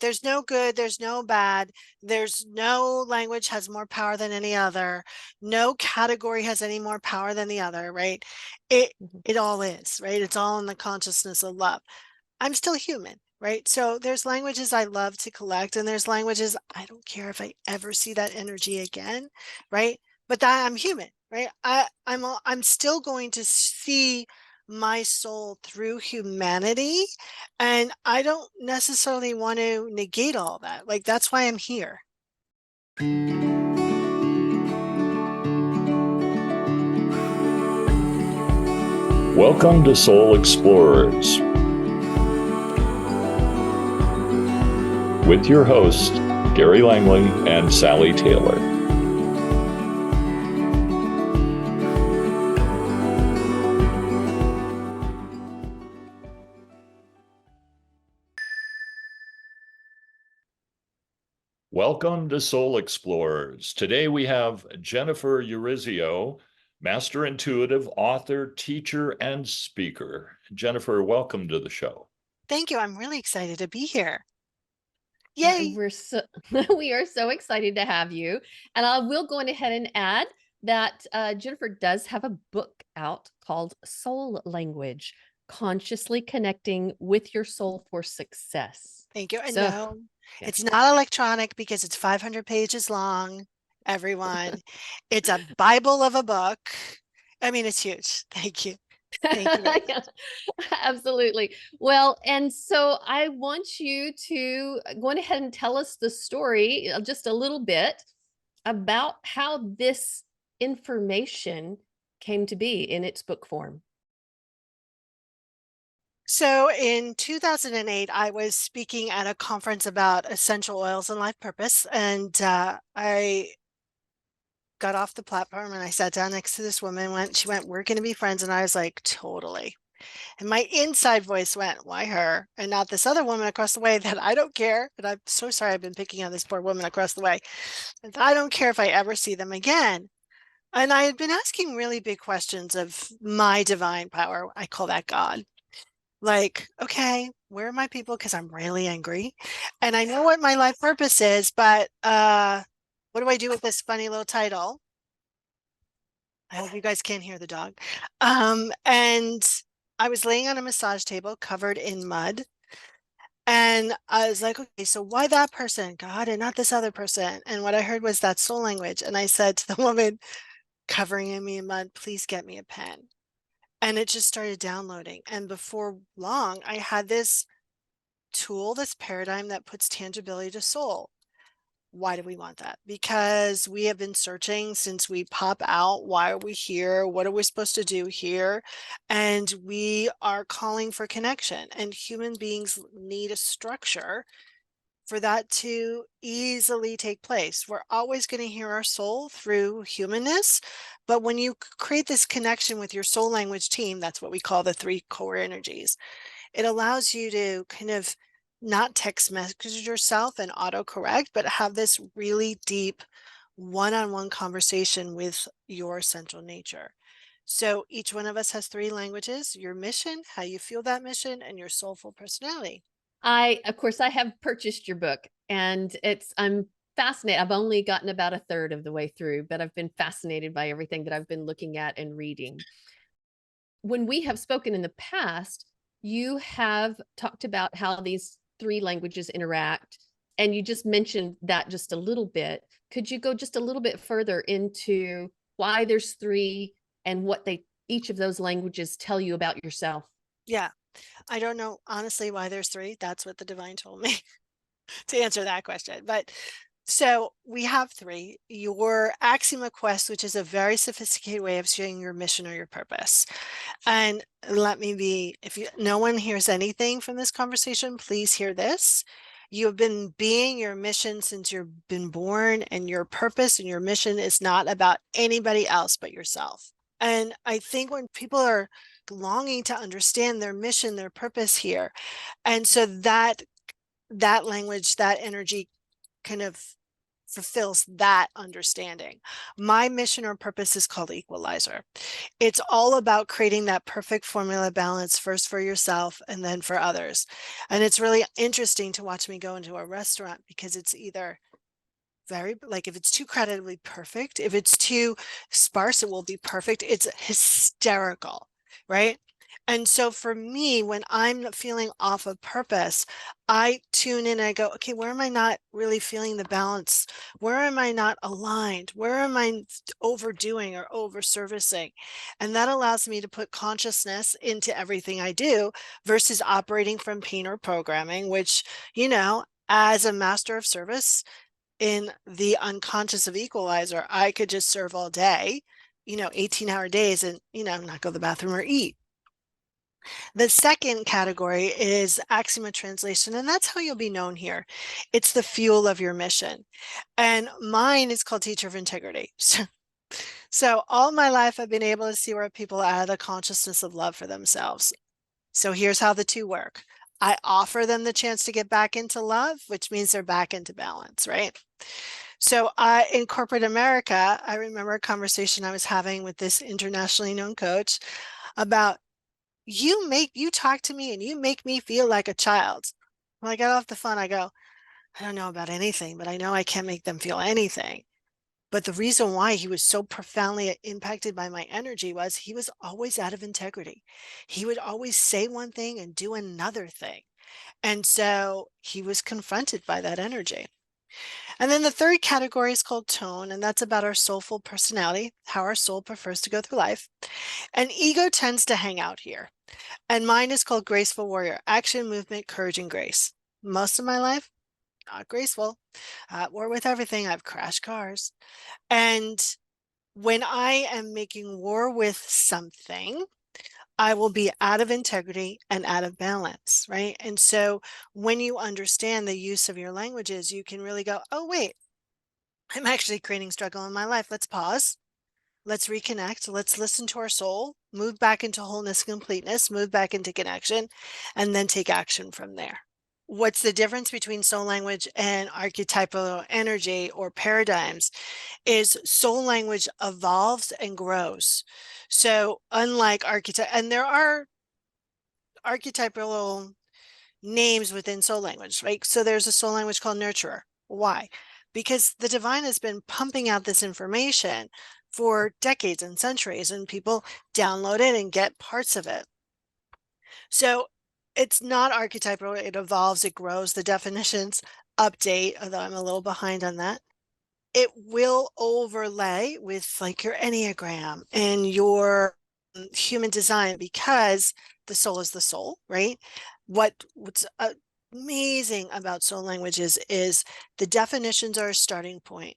There's no good, there's no bad, there's no language has more power than any other. No category has any more power than the other, right? It Mhm. it all is, right? It's all in the consciousness of love. I'm still human, right? So there's languages I love to collect, and there's languages I don't care if I ever see that energy again, right? But that I'm human, right? I'm still going to see my soul through humanity, and I don't necessarily want to negate all that. Like that's why I'm here. Welcome to Soul Explorers with your hosts, Gary Langley and Sally Taylor. Welcome to Soul Explorers. Today we have Jennifer Urezzio, Master Intuitive, author, teacher, and speaker. Jennifer, welcome to the show. Thank you. I'm really excited to be here. Yay. We're so we are so excited to have you. And I will go on ahead and add that Jennifer does have a book out called Soul Language: Consciously Connecting with Your Soul for Success. Thank you. And So, no, yeah. it's not electronic because it's 500 pages long, everyone. It's a Bible of a book. I mean, it's huge. Thank you. Thank you very Yeah, much. absolutely. Well, and so I want you to go on ahead and tell us the story, just a little bit about how this information came to be in its book form. So in 2008, I was speaking at a conference about essential oils and life purpose. And I got off the platform and I sat down next to this woman. She went, "We're going to be friends." And I was like, totally. And my inside voice went, "Why her and not this other woman across the way that I don't care?" And I'm so sorry I've been picking on this poor woman across the way. And I don't care if I ever see them again. And I had been asking really big questions of my divine power. I call that God. Like, okay, where are my people? Because I'm really angry. And I know what my life purpose is, but what do I do with this funny little title? I hope you guys can't hear the dog. And I was laying on a massage table covered in mud. And I was like, okay, so why that person, God, and not this other person? And what I heard was that soul language. And I said to the woman covering me in mud, "Please get me a pen." And it just started downloading. And before long, I had this tool, this paradigm that puts tangibility to soul. Why do we want that? Because we have been searching since we pop out. Why are we here? What are we supposed to do here? And we are calling for connection. And human beings need a structure for that to easily take place. We're always going to hear our soul through humanness. But when you create this connection with your soul language team, that's what we call the three core energies. It allows you to kind of not text message yourself and autocorrect, but have this really deep one-on-one conversation with your central nature. So each one of us has three languages: your mission, how you feel that mission, and your soulful personality. Of course, I have purchased your book, and I'm fascinated. I've only gotten about a third of the way through, but I've been fascinated by everything that I've been looking at and reading. When we have spoken in the past, you have talked about how these three languages interact, and you just mentioned that just a little bit. Could you go just a little bit further into why there's three and what they each of those languages tell you about yourself? Yeah, I don't know honestly why there's three. That's what the divine told me to answer that question. But so we have three. Your Axioma Quest, which is a very sophisticated way of sharing your mission or your purpose. And let me be, if no one hears anything from this conversation, please hear this. You have been being your mission since you've been born, and your purpose and your mission is not about anybody else but yourself. And I think when people are longing to understand their mission, their purpose here, and so that language, that energy kind of fulfills that understanding. My mission or purpose is called Equalizer. It's all about creating that perfect formula balance, first for yourself and then for others. And it's really interesting to watch me go into a restaurant, because it's either very, like, if it's too creditably perfect, if it's too sparse, it will be perfect. It's hysterical, right? And so for me, when I'm feeling off of purpose, I tune in and I go, okay, where am I not really feeling the balance? Where am I not aligned? Where am I overdoing or over servicing? And that allows me to put consciousness into everything I do versus operating from pain or programming, which, as a master of service, in the unconscious of Equalizer, I could just serve all day, 18-hour days, and, not go to the bathroom or eat. The second category is Axioma translation, and that's how you'll be known here. It's the fuel of your mission. And mine is called Teacher of Integrity. So all my life, I've been able to see where people add a consciousness of love for themselves. So here's how the two work. I offer them the chance to get back into love, which means they're back into balance, right? So in corporate America, I remember a conversation I was having with this internationally known coach about, you talk to me and you make me feel like a child. When I got off the phone, I go, I don't know about anything, but I know I can't make them feel anything. But the reason why he was so profoundly impacted by my energy was he was always out of integrity. He would always say one thing and do another thing. And so he was confronted by that energy. And then the third category is called tone, and that's about our soulful personality, how our soul prefers to go through life. And ego tends to hang out here. And mine is called graceful warrior, action, movement, courage, and grace. Most of my life, not graceful. At war with everything. I've crashed cars. And when I am making war with something, I will be out of integrity and out of balance, right? And so when you understand the use of your languages, you can really go, oh, wait, I'm actually creating struggle in my life. Let's pause. Let's reconnect. Let's listen to our soul, move back into wholeness, completeness, move back into connection, and then take action from there. What's the difference between soul language and archetypal energy or paradigms is soul language evolves and grows. So unlike archetype, and there are archetypal names within soul language, right? So there's a soul language called nurturer. Why? Because the divine has been pumping out this information for decades and centuries, and people download it and get parts of it. So it's not archetypal, it evolves, it grows, the definitions update, although I'm a little behind on that. It will overlay with like your Enneagram and your human design, because the soul is the soul, right? What's amazing about soul languages is the definitions are a starting point.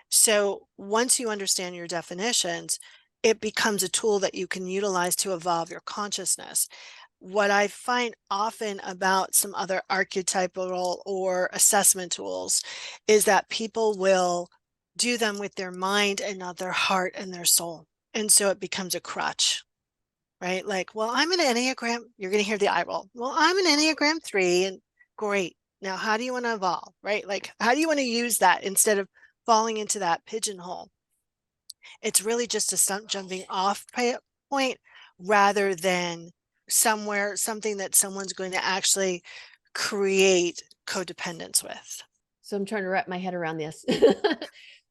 So once you understand your definitions, it becomes a tool that you can utilize to evolve your consciousness. What I find often about some other archetypal or assessment tools is that people will do them with their mind and not their heart and their soul. And so it becomes a crutch, right? Like, well, I'm an Enneagram, you're going to hear the eye roll. Well, I'm an Enneagram 3, and great. Now, how do you want to evolve, right? Like, how do you want to use that instead of falling into that pigeonhole? It's really just a stunt jumping off point rather than something that someone's going to actually create codependence with. So I'm trying to wrap my head around this.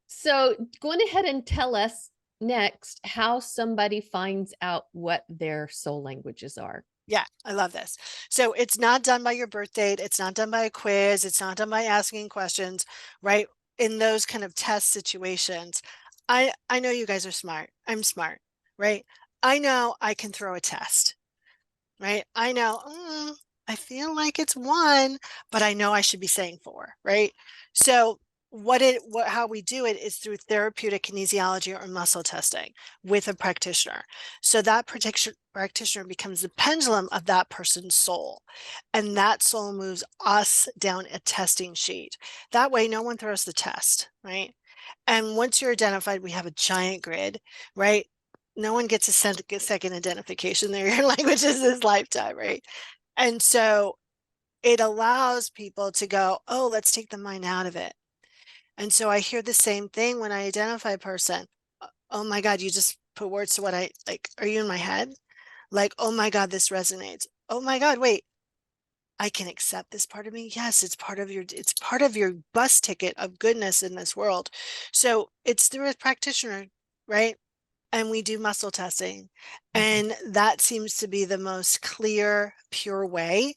So go on ahead and tell us next how somebody finds out what their soul languages are. Yeah, I love this. So it's not done by your birth date. It's not done by a quiz. It's not done by asking questions, right? In those kind of test situations, I know you guys are smart. I'm smart, right? I know I can throw a test, right? I know, I feel like it's 1, but I know I should be saying 4, right? So how we do it is through therapeutic kinesiology or muscle testing with a practitioner. So that practitioner becomes the pendulum of that person's soul, and that soul moves us down a testing sheet. That way, no one throws the test, right? And once you're identified, we have a giant grid, right? No one gets a second identification there. Your language is this lifetime, right? And so it allows people to go, oh, let's take the mind out of it. And so I hear the same thing when I identify a person. Oh my God, you just put words to what I like. Are you in my head? Like, oh my God, this resonates. Oh my God, wait, I can accept this part of me. Yes, it's part of your bus ticket of goodness in this world. So it's through a practitioner, right? And we do muscle testing. And that seems to be the most clear, pure way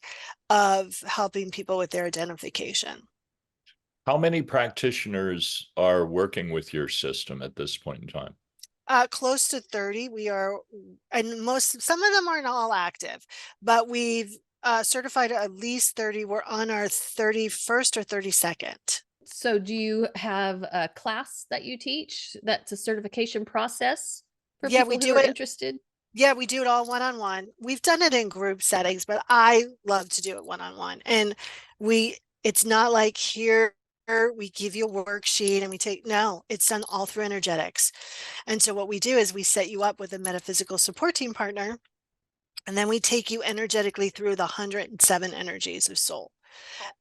of helping people with their identification. How many practitioners are working with your system at this point in time? Close to 30. We are, and some of them aren't all active, but we've certified at least 30. We're on our 31st or 32nd. So do you have a class that you teach that's a certification process for Yeah, we people who do are it. interested? Yeah, we do it all one-on-one. We've done it in group settings, but I love to do it one-on-one. And it's not like here we give you a worksheet and no, it's done all through energetics. And so what we do is we set you up with a metaphysical support team partner, and then we take you energetically through the 107 energies of soul.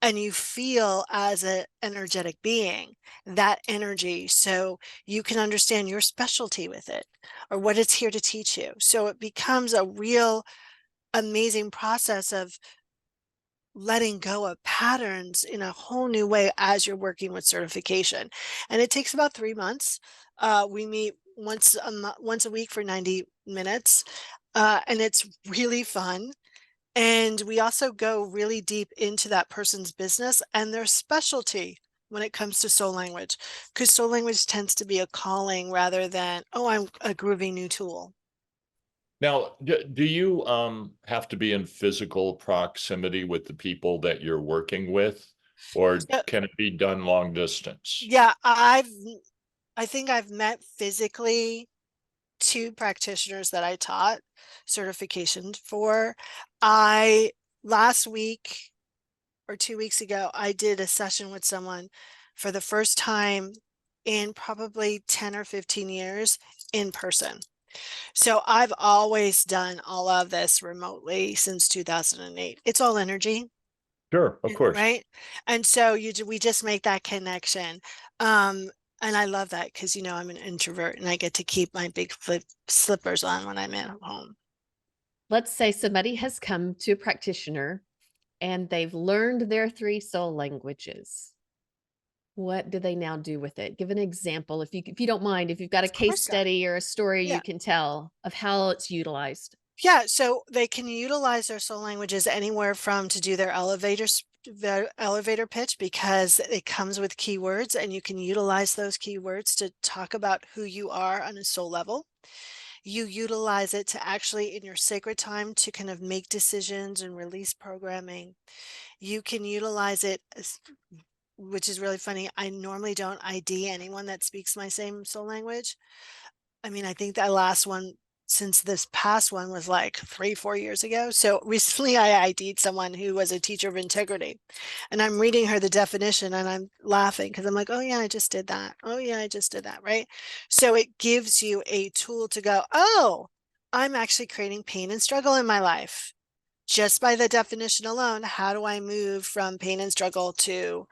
And you feel as an energetic being that energy so you can understand your specialty with it or what it's here to teach you. So it becomes a real amazing process of letting go of patterns in a whole new way as you're working with certification. And it takes about 3 months. We meet once a week for 90 minutes, and it's really fun. And we also go really deep into that person's business and their specialty when it comes to soul language, because soul language tends to be a calling rather than, oh, I'm a groovy new tool. Now, do you have to be in physical proximity with the people that you're working with, or So, can it be done long distance? yeah, I think I've met physically two practitioners that I taught certification for. I last week or 2 weeks ago, I did a session with someone for the first time in probably 10 or 15 years in person. So I've always done all of this remotely since 2008. It's all energy, Sure, of course. right? And so we just make that connection. Um, and I love that because, I'm an introvert and I get to keep my big slippers on when I'm at home. Let's say somebody has come to a practitioner and they've learned their three soul languages. What do they now do with it? Give an example if you don't mind, if you've got a Of case course not. study or a story Yeah. you can tell of how it's utilized. Yeah, so they can utilize their soul languages anywhere from to do their elevator pitch because it comes with keywords and you can utilize those keywords to talk about who you are on a soul level. You utilize it to actually in your sacred time to kind of make decisions and release programming. You can utilize it which is really funny. I normally don't ID anyone that speaks my same soul language. I mean, I think that last one since this past one was like 3, 4 years ago. So recently I ID'd someone who was a teacher of integrity and I'm reading her the definition and I'm laughing because I'm like, oh yeah, I just did that. Oh yeah, I just did that. Right. So it gives you a tool to go, oh, I'm actually creating pain and struggle in my life. Just by the definition alone, how do I move from pain and struggle to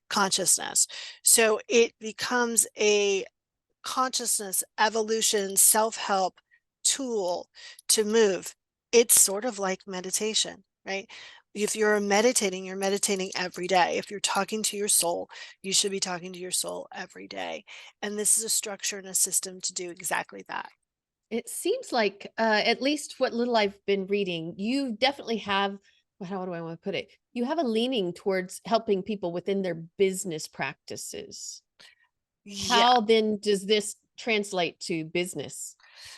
consciousness? So it becomes a consciousness, evolution, self-help tool to move. It's sort of like meditation, right? If you're meditating, you're meditating every day. If you're talking to your soul, you should be talking to your soul every day. And this is a structure and a system to do exactly that. It seems like, at least what little I've been reading, you definitely have, well, how do I want to put it? You have a leaning towards helping people within their business practices. Yeah. How then does this translate to business?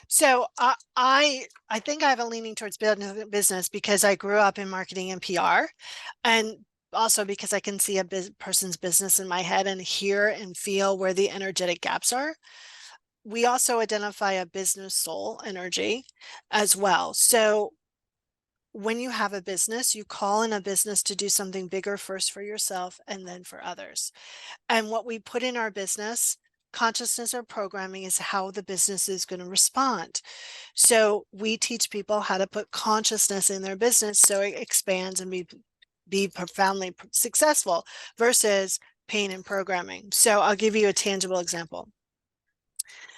So I think I have a leaning towards business because I grew up in marketing and PR, and also because I can see a person's business in my head and hear and feel where the energetic gaps are. We also identify a business soul energy as well. So when you have a business, you call in a business to do something bigger first for yourself and then for others. And what we put in our business, consciousness or programming, is how the business is going to respond. So we teach people how to put consciousness in their business so it expands and be profoundly successful versus pain in programming. So I'll give you a tangible example.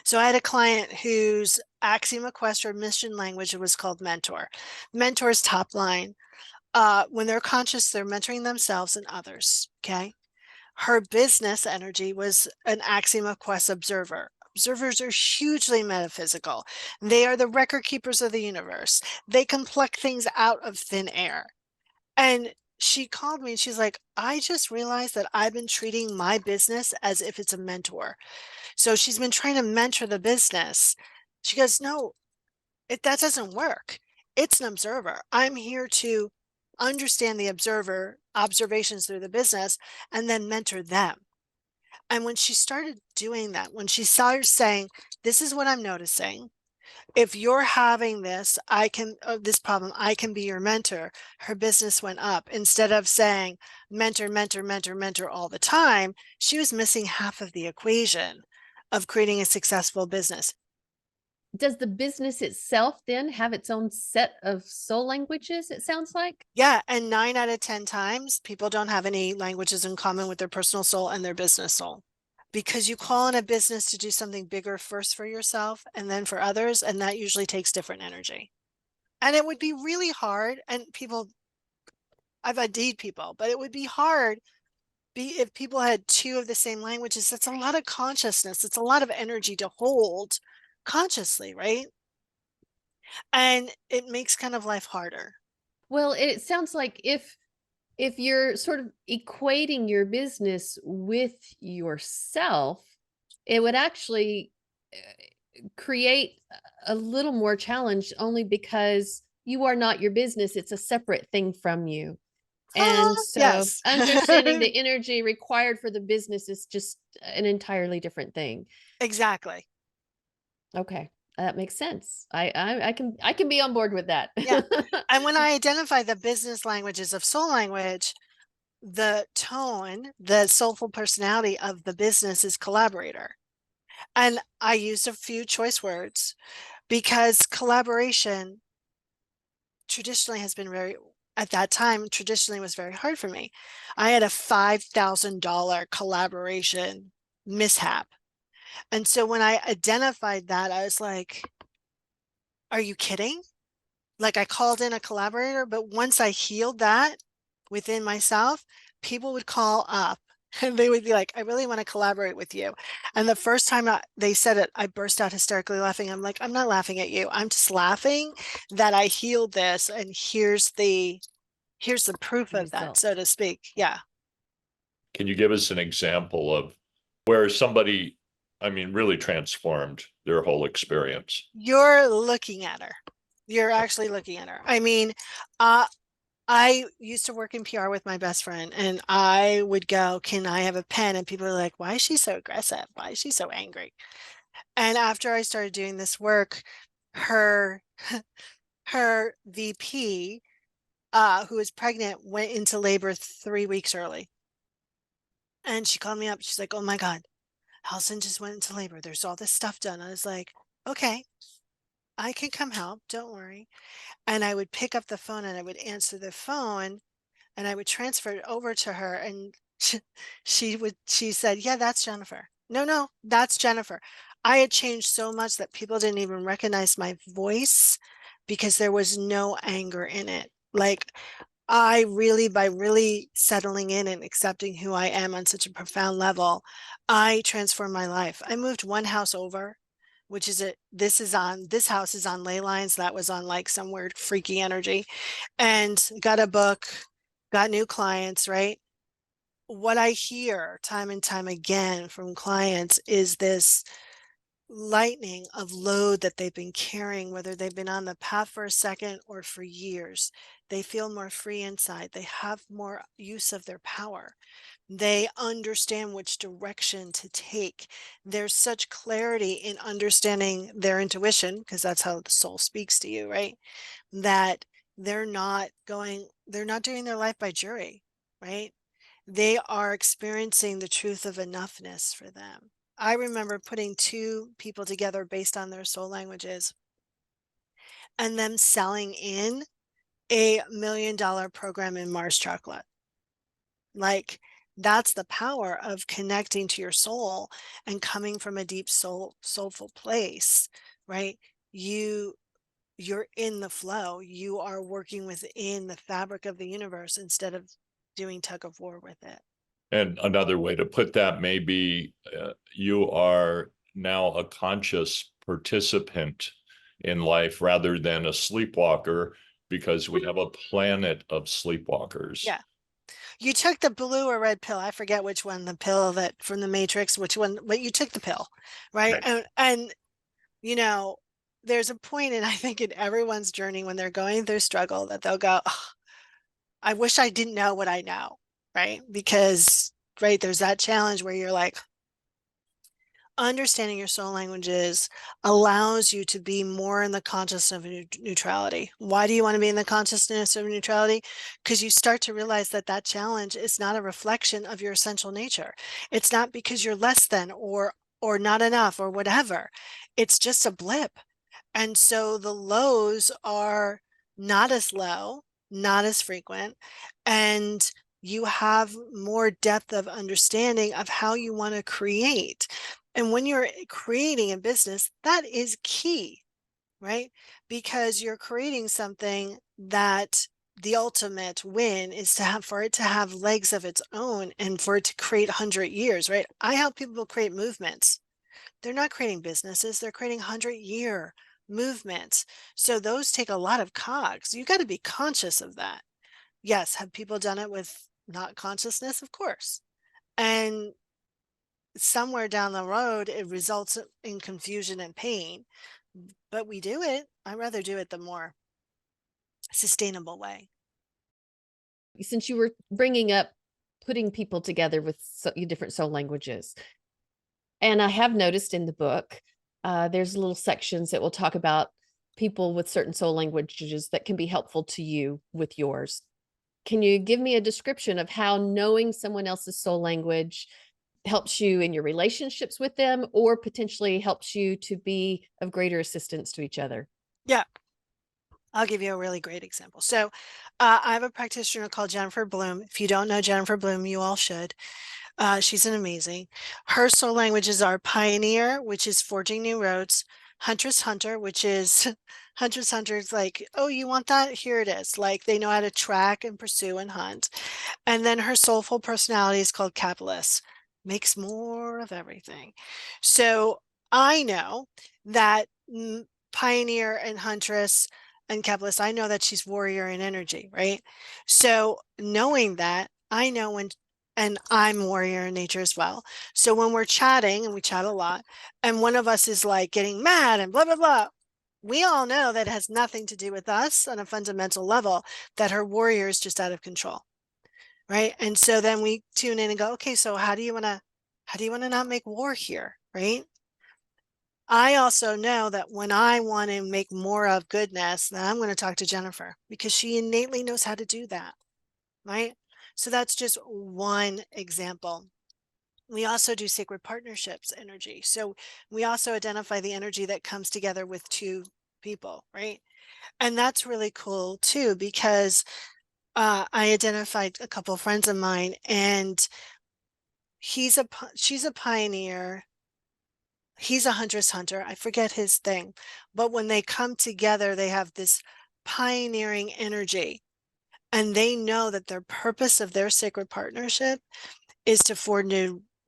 So I had a client whose axiom quest or mission language was called mentor. Mentor's top line. When they're conscious, they're mentoring themselves and others. Okay. Her business energy was an axiom quest observer. Observers are hugely metaphysical. They are the record keepers of the universe. They can pluck things out of thin air. And she called me and she's like, I just realized that I've been treating my business as if it's a mentor. So she's been trying to mentor the business. She goes, no, that doesn't work. It's an observer. I'm here to understand the observations through the business and then mentor them. And when she started doing that, when she started saying, this is what I'm noticing. If you're having this, this problem, I can be your mentor. Her business went up. Instead of saying mentor, mentor, mentor, mentor all the time, she was missing half of the equation of creating a successful business. Does the business itself then have its own set of soul languages, it sounds like? Yeah, and 9 out of 10 times, people don't have any languages in common with their personal soul and their business soul. Because you call in a business to do something bigger first for yourself and then for others, and that usually takes different energy. And it would be really hard, and I've ID'd people, but it would be hard if people had 2 of the same languages. That's a lot of consciousness. It's a lot of energy to hold consciously, right? And it makes kind of life harder. Well, it sounds like if you're sort of equating your business with yourself, it would actually create a little more challenge only because you are not your business. It's a separate thing from you. And so Yes. understanding the energy required for the business is just an entirely different thing. Exactly. Okay. That makes sense. I can be on board with that. Yeah. And when I identify the business languages of soul language, the tone, the soulful personality of the business is collaborator. And I used a few choice words because collaboration traditionally has been at that time, traditionally was very hard for me. I had a $5,000 collaboration mishap. And so when I identified that, I was like, are you kidding? Like, I called in a collaborator, but once I healed that within myself, people would call up and they would be like, I really want to collaborate with you. And the first time they said it, I burst out hysterically laughing. I'm like, I'm not laughing at you. I'm just laughing that I healed this. And here's the proof of that, Result. so to speak. Yeah. Can you give us an example of where somebody, I mean, really transformed their whole experience? You're looking at her. You're actually looking at her. I mean, I used to work in PR with my best friend, and I would go, can I have a pen? And people are like, why is she so aggressive? Why is she so angry? And after I started doing this work, her her VP, who was pregnant, went into labor 3 weeks early. And she called me up. She's like, oh my God, Allison just went into labor. There's all this stuff done. I was like, okay, I can come help. Don't worry. And I would pick up the phone and I would answer the phone and I would transfer it over to her, and she said, yeah, that's Jennifer. No, that's Jennifer. I had changed so much that people didn't even recognize my voice because there was no anger in it. Like, I really, by really settling in and accepting who I am on such a profound level, I transformed my life. I moved one house over, which is this house is on ley lines. That was on like some weird freaky energy, and got a book, got new clients, right? What I hear time and time again from clients is this lightning of load that they've been carrying, whether they've been on the path for a second or for years. They feel more free inside. They have more use of their power. They understand which direction to take. There's such clarity in understanding their intuition, because that's how the soul speaks to you, right? That they're not doing their life by jury, right? They are experiencing the truth of enoughness for them. I remember putting 2 people together based on their soul languages and them selling in a $1 million program in Mars chocolate. Like, That's the power of connecting to your soul and coming from a deep soulful place, right? You you're in the flow. You are working within the fabric of the universe instead of doing tug of war with it. And another way to put that may be you are now a conscious participant in life rather than a sleepwalker, because we have a planet of sleepwalkers. Yeah. You took the blue or red pill. I forget which one, the pill that from the Matrix, which one, but you took the pill, right? Right. And you know, there's a point in I think in everyone's journey when they're going through struggle that they'll go, "Ugh, I wish I didn't know what I know," right? Because right, there's that challenge where you're like, understanding your soul languages allows you to be more in the consciousness of neutrality. Why do you want to be in the consciousness of neutrality? Because you start to realize that that challenge is not a reflection of your essential nature. It's not because you're less than or not enough or whatever. It's just a blip. And so the lows are not as low, not as frequent, and you have more depth of understanding of how you want to create. And when you're creating a business, that is key, right? Because you're creating something that the ultimate win is to have for it to have legs of its own and for it to create 100 years, right? I help people create movements. They're not creating businesses, they're creating 100-year movements. So those take a lot of cogs. You got to be conscious of that. Yes, have people done it with not consciousness? Of course. And somewhere down the road, it results in confusion and pain. But we do it. I'd rather do it the more sustainable way. Since you were bringing up putting people together with different soul languages, and I have noticed in the book, there's little sections that will talk about people with certain soul languages that can be helpful to you with yours. Can you give me a description of how knowing someone else's soul language helps you in your relationships with them or potentially helps you to be of greater assistance to each other? Yeah, I'll give you a really great example. So I have a practitioner called Jennifer Bloom. If you don't know Jennifer Bloom, you all should. She's an amazing. Her soul languages are pioneer, which is forging new roads, huntress hunter, which is huntress hunter is like, oh, you want that? Here it is. Like they know how to track and pursue and hunt. And then her soulful personality is called capitalist, makes more of everything. So I know that pioneer and huntress and capitalist, I know that she's warrior in energy, right? So knowing that, I know when and I'm warrior in nature as well. So when we're chatting, and we chat a lot, and one of us is like getting mad and blah, blah, blah, we all know that it has nothing to do with us on a fundamental level, that her warrior is just out of control. Right. And so then we tune in and go, okay, so how do you want to not make war here? Right. I also know that when I want to make more of goodness, then I'm going to talk to Jennifer because she innately knows how to do that. Right. So that's just one example. We also do sacred partnerships energy. So we also identify the energy that comes together with two people. Right. And that's really cool too, because I identified a couple of friends of mine, and she's a pioneer. He's a huntress hunter. I forget his thing, but when they come together, they have this pioneering energy, and they know that their purpose of their sacred partnership is to forge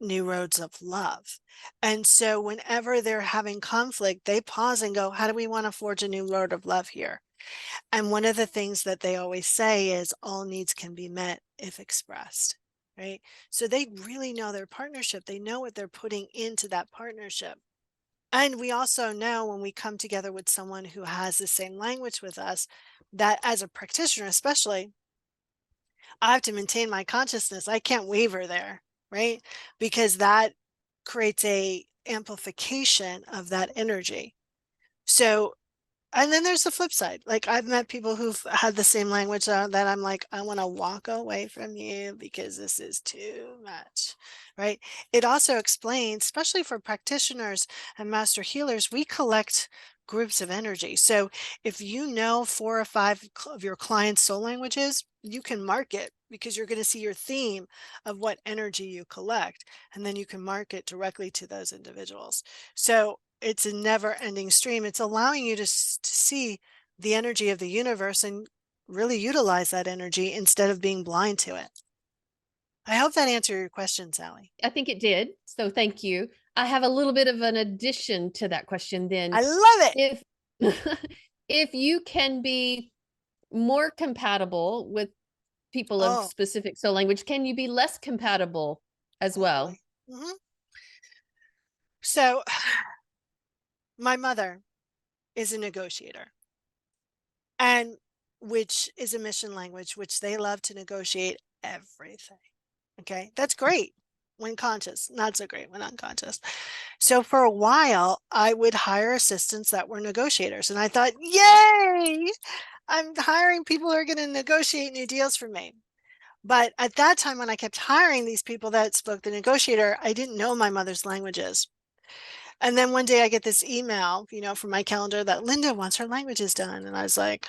new roads of love. And so whenever they're having conflict, they pause and go, how do we want to forge a new road of love here? And one of the things that they always say is all needs can be met if expressed, right? So they really know their partnership. They know what they're putting into that partnership. And we also know when we come together with someone who has the same language with us, that as a practitioner, especially, I have to maintain my consciousness. I can't waver there, right? Because that creates a amplification of that energy. So and then there's the flip side. Like I've met people who've had the same language that I'm like, I want to walk away from you because this is too much, right? It also explains, especially for practitioners and master healers, we collect groups of energy. So if you know 4 or 5 of your clients' soul languages, you can mark it because you're going to see your theme of what energy you collect, and then you can mark it directly to those individuals. So it's a never ending stream. It's allowing you to see the energy of the universe and really utilize that energy instead of being blind to it. I hope that answered your question, Sally. I think it did. So thank you. I have a little bit of an addition to that question then. I love it. If if you can be more compatible with people of Oh, specific soul language, can you be less compatible as well? hmm So my mother is a negotiator, and which is a mission language, which they love to negotiate everything. Okay, that's great when conscious, not so great when unconscious. So for a while, I would hire assistants that were negotiators, and I thought, yay, I'm hiring people who are going to negotiate new deals for me. But at that time, when I kept hiring these people that spoke the negotiator, I didn't know my mother's languages. And then one day I get this email, from my calendar that Linda wants her languages done. And I was like,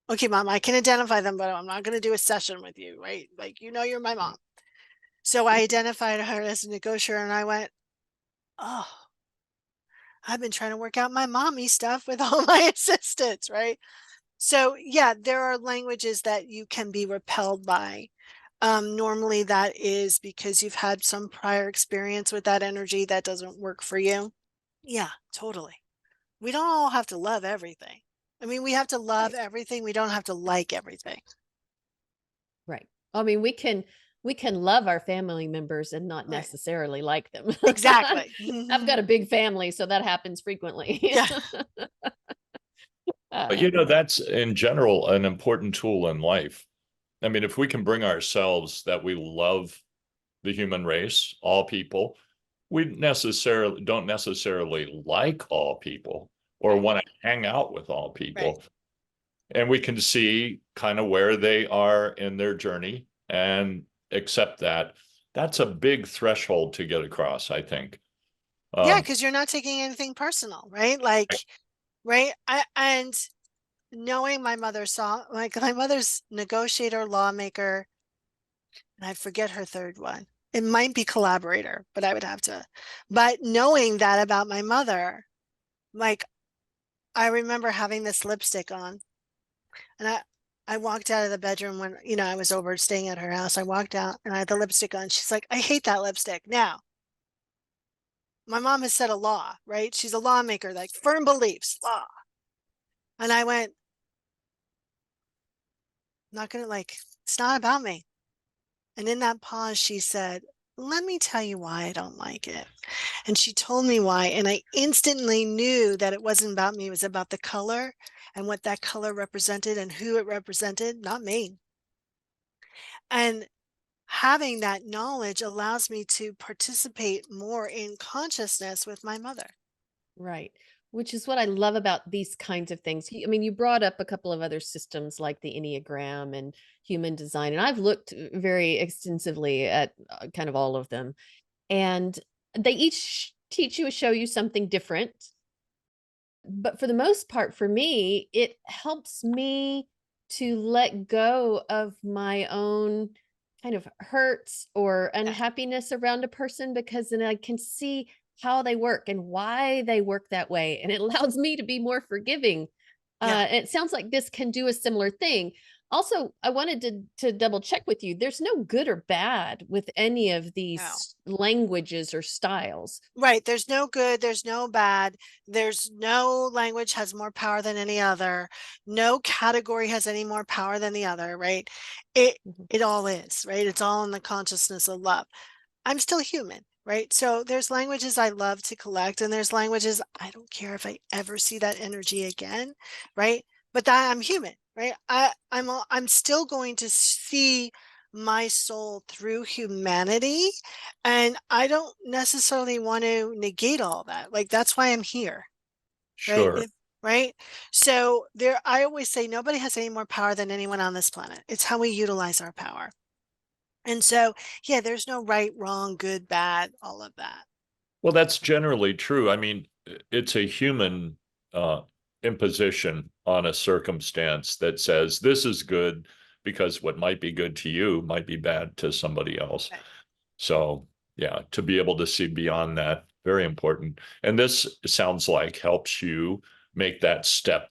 okay, mom, I can identify them, but I'm not going to do a session with you, right? Like, you're my mom. So I identified her as a negotiator, and I went, oh, I've been trying to work out my mommy stuff with all my assistants, right? So yeah, there are languages that you can be repelled by. Normally that is because you've had some prior experience with that energy that doesn't work for you. Yeah, totally. We don't all have to love everything. I mean, we have to love Right. everything. We don't have to like everything. Right. I mean, we can love our family members and not Right. necessarily like them. Exactly. I've got a big family, so that happens frequently. Yeah. But Uh, that's in general an important tool in life. I mean, if we can bring ourselves that we love the human race, all people, we don't necessarily like all people or Right. want to hang out with all Right. people. And we can see kind of where they are in their journey and accept that. That's a big threshold to get across, I think. Yeah, Um, because you're not taking anything personal, right? Like, right. And knowing my mother saw, like, my mother's negotiator, lawmaker, and I forget her third one. It might be collaborator, but I would have to. But knowing that about my mother, like, I remember having this lipstick on, and I walked out of the bedroom when, I was over staying at her house. I walked out and I had the lipstick on. She's like, I hate that lipstick. Now, my mom has said a law, right? She's a lawmaker, like firm beliefs, law. And I went, not gonna, like, it's not about me. And in that pause, she said, let me tell you why I don't like it. And she told me why. And I instantly knew that it wasn't about me. It was about the color and what that color represented and who it represented, not me. And having that knowledge allows me to participate more in consciousness with my mother. right. Which is what I love about these kinds of things. I mean, you brought up a couple of other systems like the Enneagram and human design, and I've looked very extensively at kind of all of them. And they each teach you, show you something different. But for the most part, for me, it helps me to let go of my own kind of hurts or Yeah. unhappiness around a person, because then I can see how they work and why they work that way. And it allows me to be more forgiving. Yeah. And it sounds like this can do a similar thing. Also, I wanted to double check with you. There's no good or bad with any of No. these languages or styles. Right. There's no good, there's no bad. There's no language has more power than any other. No category has any more power than the other, right? It Mhm. it all is, right? It's all in the consciousness of love. I'm still human, right? So there's languages I love to collect, and there's languages I don't care if I ever see that energy again, right? But that I'm human, right? I'm still going to see my soul through humanity, and I don't necessarily want to negate all that. Like, that's why I'm here, right? sure. Right. So I always say nobody has any more power than anyone on this planet. It's how we utilize our power. And so, yeah, there's no right, wrong, good, bad, all of that. Well, that's generally true. I mean, it's a human uh, imposition on a circumstance that says this is good because what might be good to you might be bad to somebody else. Right. So yeah, to be able to see beyond that, very important. And this sounds like helps you make that step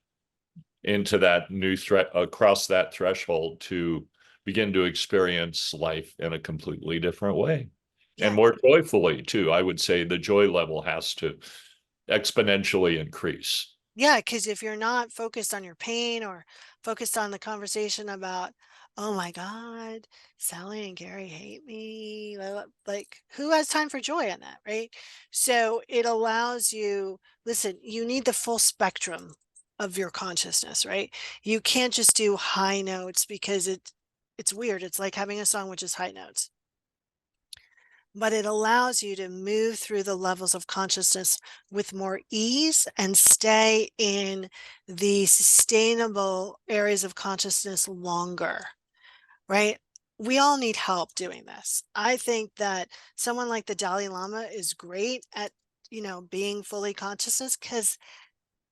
into that new threat, across that threshold to begin to experience life in a completely different way and Yeah. more joyfully too. I would say the joy level has to exponentially increase. Yeah, because if you're not focused on your pain or focused on the conversation about, oh my God, Sally and Gary hate me, like who has time for joy in that, right? So it allows you, listen, you need the full spectrum of your consciousness, right? You can't just do high notes because it's weird. It's like having a song which is high notes, but it allows you to move through the levels of consciousness with more ease and stay in the sustainable areas of consciousness longer, right? We all need help doing this. I think that someone like the Dalai Lama is great at, being fully consciousness because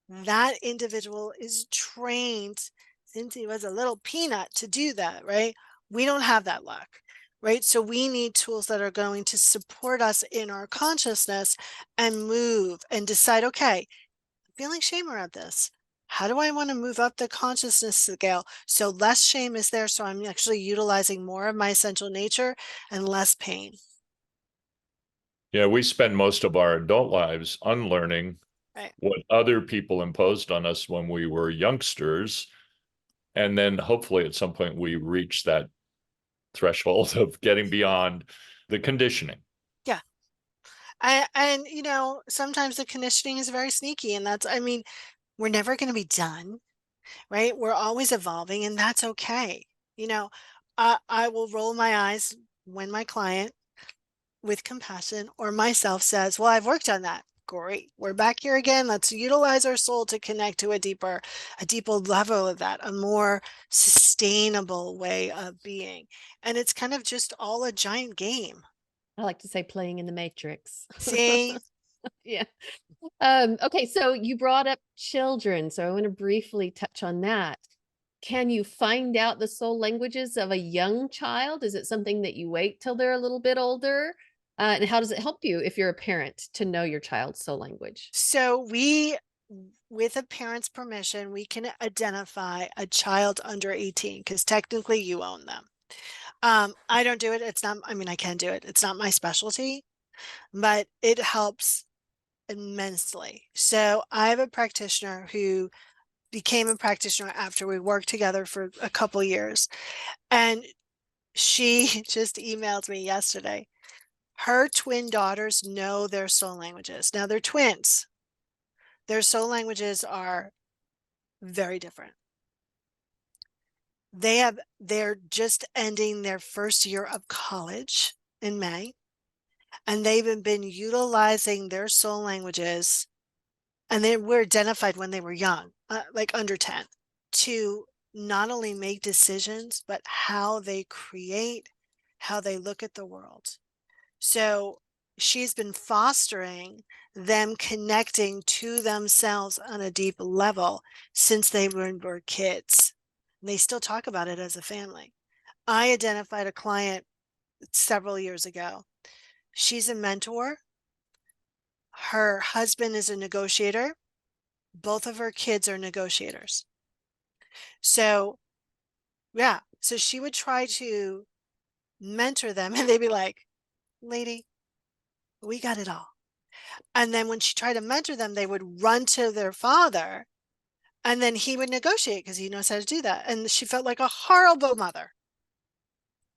that individual is trained since he was a little peanut to do that, right? We don't have that luck, right? So we need tools that are going to support us in our consciousness and move and decide, okay, I'm feeling shame around this. How do I want to move up the consciousness scale so less shame is there? So I'm actually utilizing more of my essential nature and less pain. Yeah, we spend most of our adult lives unlearning Right. what other people imposed on us when we were youngsters. And then hopefully at some point we reach that threshold of getting beyond the conditioning. Yeah. And sometimes the conditioning is very sneaky. And that's, I mean, we're never going to be done, right? We're always evolving, and that's okay. You know, I will roll my eyes when my client, with compassion or myself, says, well, I've worked on that. Great. We're back here again. Let's utilize our soul to connect to a deeper level of that, a more sustainable way of being. And it's kind of just all a giant game. I like to say playing in the matrix. See? Yeah. Okay, so you brought up children, so I want to briefly touch on that. Can you find out the soul languages of a young child? Is it something that you wait till they're a little bit older? And how does it help you if you're a parent to know your child's soul language? So with a parent's permission, we can identify a child under 18 because technically you own them. I don't do it. It's not, I mean, I can do it. It's not my specialty, but it helps immensely. So I have a practitioner who became a practitioner after we worked together for a couple years. And she just emailed me yesterday. Her twin daughters know their soul languages. Now they're twins. Their soul languages are very different. They're just ending their first year of college in May, and they've been utilizing their soul languages, and they were identified when they were young, like under 10, to not only make decisions, but how they create, how they look at the world. So she's been fostering them connecting to themselves on a deep level since they were kids. And they still talk about it as a family. I identified a client several years ago. She's a mentor. Her husband is a negotiator. Both of her kids are negotiators. So, yeah. So she would try to mentor them, and they'd be like, lady, we got it all. And then when she tried to mentor them, they would run to their father, and then he would negotiate because he knows how to do that. And she felt like a horrible mother.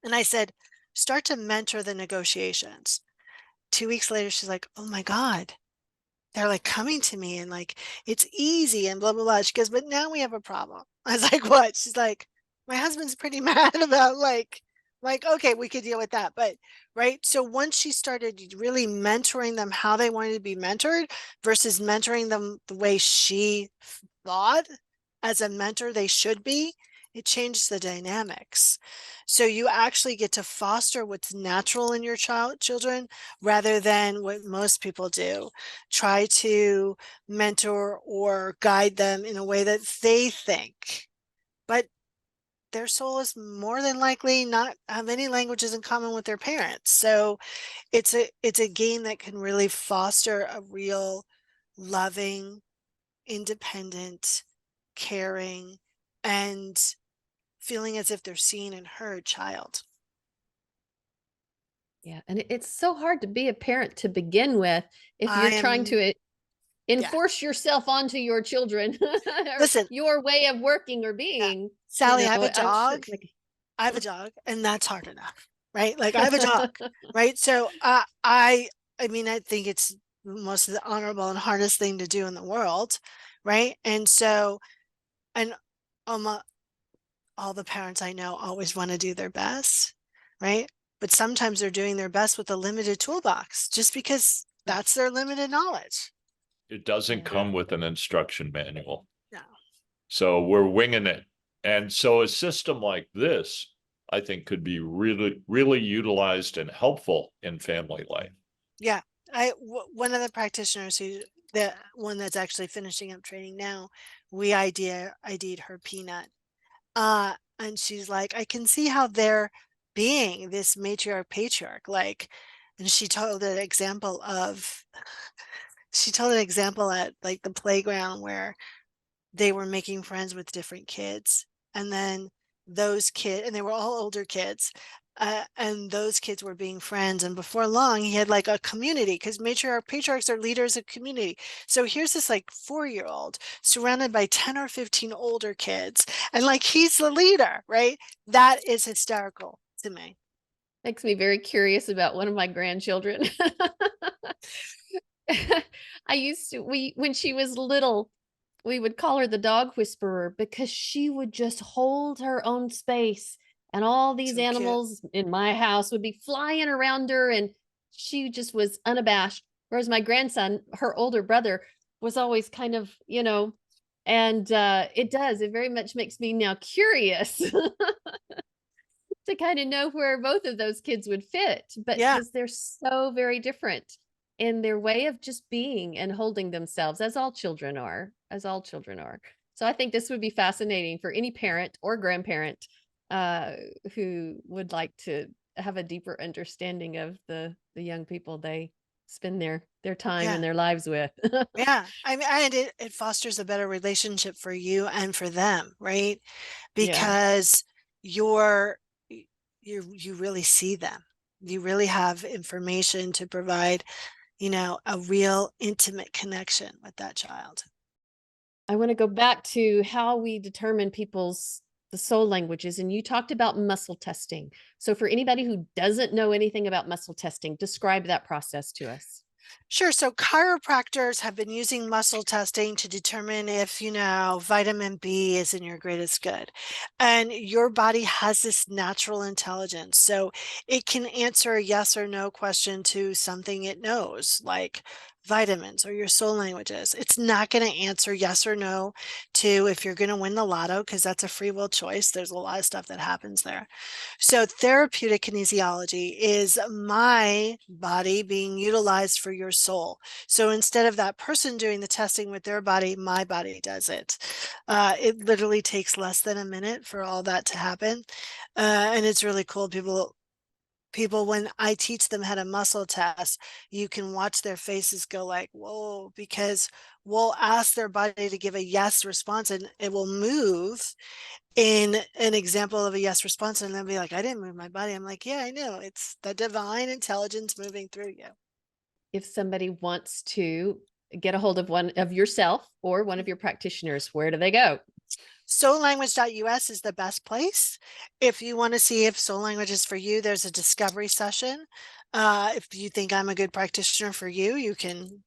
And I said, start to mentor the negotiations. 2 weeks later, she's like, oh my God, they're like coming to me and like it's easy and blah blah blah. She goes, but now we have a problem. I was like, what? She's like, my husband's pretty mad about like okay, we could deal with that. But right. So once she started really mentoring them how they wanted to be mentored versus mentoring them the way she thought as a mentor they should be, it changed the dynamics. So you actually get to foster what's natural in your children rather than what most people do, try to mentor or guide them in a way that they think. But their soul is more than likely not have any languages in common with their parents. So it's a game that can really foster a real loving, independent, caring, and feeling as if they're seen and heard child. Yeah, and it's so hard to be a parent to begin with if I you're trying am, to yeah. enforce yourself onto your children or Listen, your way of working or yeah. being, Sally, I have a I'm sure dog. like I have a dog, and that's hard enough, right? Like I have a dog, right? So I mean, I think it's most of the honorable and hardest thing to do in the world, right? And so, and um, all the parents I know always want to do their best, right? But sometimes they're doing their best with a limited toolbox just because that's their limited knowledge. It doesn't yeah. come with an instruction manual. No. So we're winging it. And so a system like this, I think, could be really, really utilized and helpful in family life. Yeah. One of the practitioners the one that's actually finishing up training now, we ID'd her Peanut. And she's like, I can see how they're being this matriarch patriarch, like, and she told an example at like the playground where they were making friends with different kids. And then and they were all older kids. And those kids were being friends. And before long, he had like a community because patriarchs are leaders of community. So here's this like 4-year-old surrounded by 10 or 15 older kids. And like he's the leader, right? That is hysterical to me. Makes me very curious about one of my grandchildren. I used to when she was little, we would call her the dog whisperer because she would just hold her own space and all these So cute. animals in my house would be flying around her and she just was unabashed. Whereas my grandson, her older brother, was always kind of, and it very much makes me now curious to kind of know where both of those kids would fit, but Yeah. because they're so very different in their way of just being and holding themselves, as all children are, as all children are. So I think this would be fascinating for any parent or grandparent uh, who would like to have a deeper understanding of the young people they spend their time Yeah. and their lives with. Yeah. I mean, and it fosters a better relationship for you and for them, right? Yeah. Because you're you really see them. You really have information to provide, a real intimate connection with that child. I want to go back to how we determine people's the soul languages, and you talked about muscle testing. So for anybody who doesn't know anything about muscle testing, describe that process to us. Sure. So chiropractors have been using muscle testing to determine if, vitamin B is in your greatest good. And your body has this natural intelligence. So it can answer a yes or no question to something it knows, like vitamins or your soul languages. It's not going to answer yes or no to if you're going to win the lotto, because that's a free will choice. There's a lot of stuff that happens there. So therapeutic kinesiology is my body being utilized for your soul. So instead of that person doing the testing with their body, my body does it. It literally takes less than a minute for all that to happen. And it's really cool. People, when I teach them how to muscle test, you can watch their faces go like, whoa, because we'll ask their body to give a yes response and it will move in an example of a yes response, and they'll be like, I didn't move my body. I'm like, yeah, I know. It's the divine intelligence moving through you. If somebody wants to get a hold of one of yourself or one of your practitioners, where do they go? Soullanguage.us is the best place. If you want to see if soul language is for you, there's a discovery session. If you think I'm a good practitioner for you, you can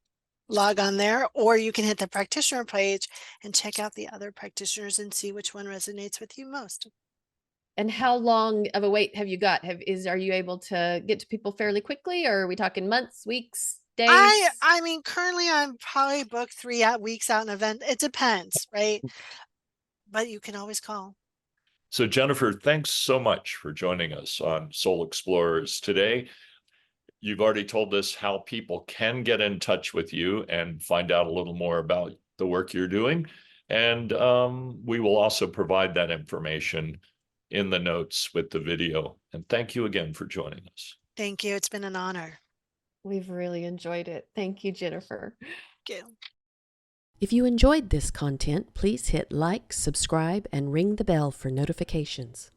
log on there, or you can hit the practitioner page and check out the other practitioners and see which one resonates with you most. And how long of a wait have you got? Are you able to get to people fairly quickly, or are we talking months, weeks, days? I mean, currently I'm probably booked 3 weeks out an event. It depends, right? But you can always call. So, Jennifer, thanks so much for joining us on Soul Explorers today. You've already told us how people can get in touch with you and find out a little more about the work you're doing. And we will also provide that information in the notes with the video. And thank you again for joining us. Thank you. It's been an honor. We've really enjoyed it. Thank you, Jennifer. Thank you. If you enjoyed this content, please hit like, subscribe, and ring the bell for notifications.